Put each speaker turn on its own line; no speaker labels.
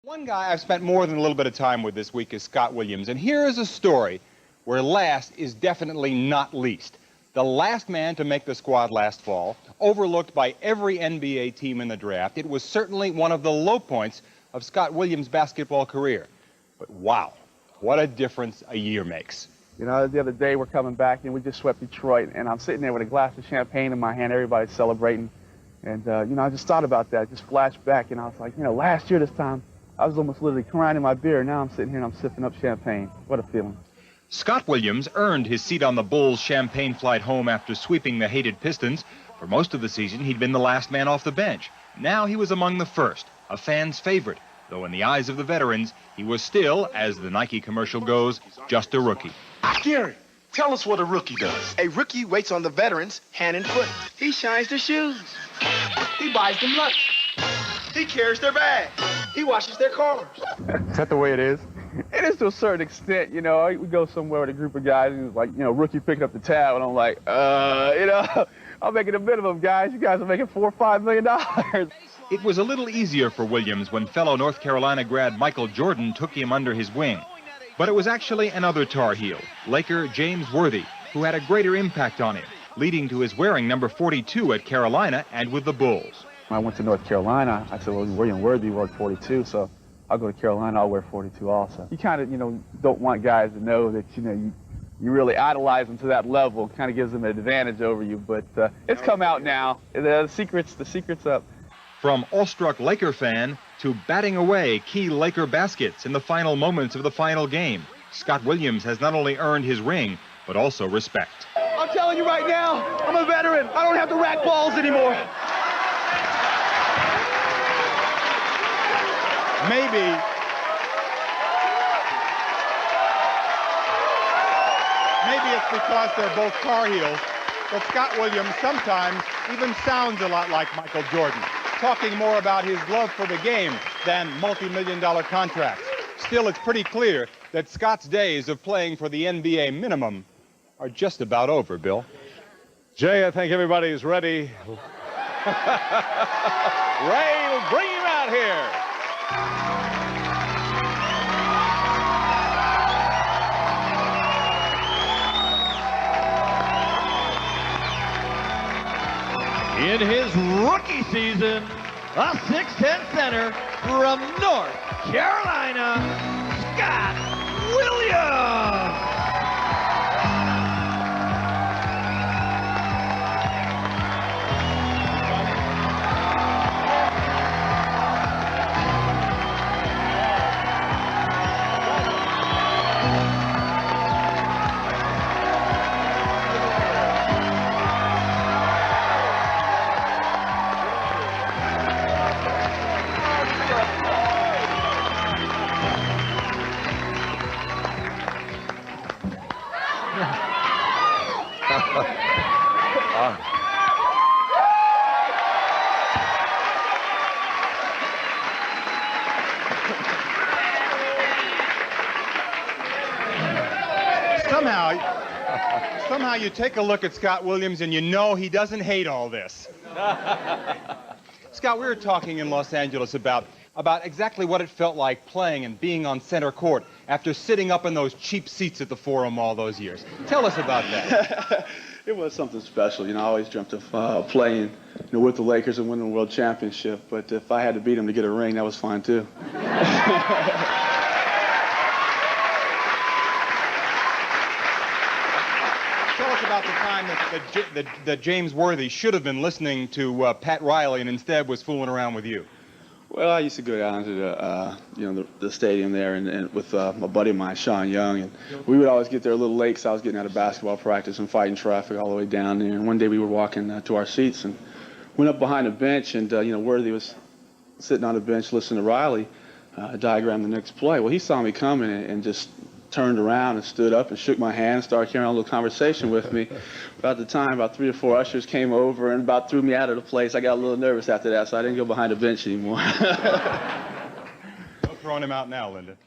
One guy I've spent more than a little bit of time with this week is Scott Williams, and here is a story where last is definitely not least. The last man to make the squad last fall, overlooked by every NBA team in the draft. It was certainly one of the low points of Scott Williams' basketball career. But wow, what a difference a year makes.
You know, the other day we're coming back and we just swept Detroit, and I'm sitting there with a glass of champagne in my hand, everybody's celebrating. And, you know, I just thought about that, just flashed back, and I was like, you know, last year this time, I was almost literally crying in my beer. Now I'm sitting here and I'm sipping up champagne. What a feeling.
Scott Williams earned his seat on the Bulls' champagne flight home after sweeping the hated Pistons. For most of the season, he'd been the last man off the bench. Now he was among the first, a fan's favorite, though in the eyes of the veterans, he was still, as the Nike commercial goes, just a rookie.
Gary, tell us what a rookie does.
A rookie waits on the veterans hand and foot. He shines their shoes. He buys them lunch. He carries their bags. He washes their cars.
Is that the way it is? It is to a certain extent, you know. We go somewhere with a group of guys and it's like, you know, rookie picking up the tab, and I'm like, you know, I'm making a minimum, guys. You guys are making $4 or $5 million.
It was a little easier for Williams when fellow North Carolina grad Michael Jordan took him under his wing. But it was actually another Tar Heel, Laker James Worthy, who had a greater impact on him, leading to his wearing number 42 at Carolina and with the Bulls.
When I went to North Carolina, I said, well, William Worthy wore 42, so I'll go to Carolina, I'll wear 42 also. You kind of, you know, don't want guys to know that, you know, you really idolize them to that level. It kind of gives them an advantage over you, but it's come out now. The secret's up.
From awestruck Laker fan to batting away key Laker baskets in the final moments of the final game, Scott Williams has not only earned his ring, but also respect.
I'm telling you right now, I'm a veteran. I don't have to rack balls anymore.
Maybe it's because they're both Tar Heels, but Scott Williams sometimes even sounds a lot like Michael Jordan, talking more about his love for the game than multi-million-dollar contracts. Still, it's pretty clear that Scott's days of playing for the NBA minimum are just about over, Bill.
Jay, I think everybody's ready. Ray will bring him out here. In his rookie season, a 6'10" center from North Carolina, Scott Williams.
Somehow you take a look at Scott Williams and you know he doesn't hate all this. Scott, we were talking in Los Angeles about exactly what it felt like playing and being on center court after sitting up in those cheap seats at the Forum all those years. Tell us about that.
It was something special. You know, I always dreamt of playing, you know, with the Lakers and winning a world championship. But if I had to beat them to get a ring, that was fine too.
Tell us about the time that James Worthy should have been listening to Pat Riley and instead was fooling around with you.
Well, I used to go down to the stadium there and with my buddy of mine, Sean Young, and we would always get there a little late because I was getting out of basketball practice and fighting traffic all the way down there. And one day we were walking to our seats and went up behind a bench, and you know, Worthy was sitting on a bench listening to Riley diagram the next play. Well, he saw me coming and just turned around and stood up and shook my hand and started carrying on a little conversation with me. About the time, about 3 or 4 ushers came over and about threw me out of the place. I got a little nervous after that, so I didn't go behind the bench anymore.
No throwing him out now, Linda.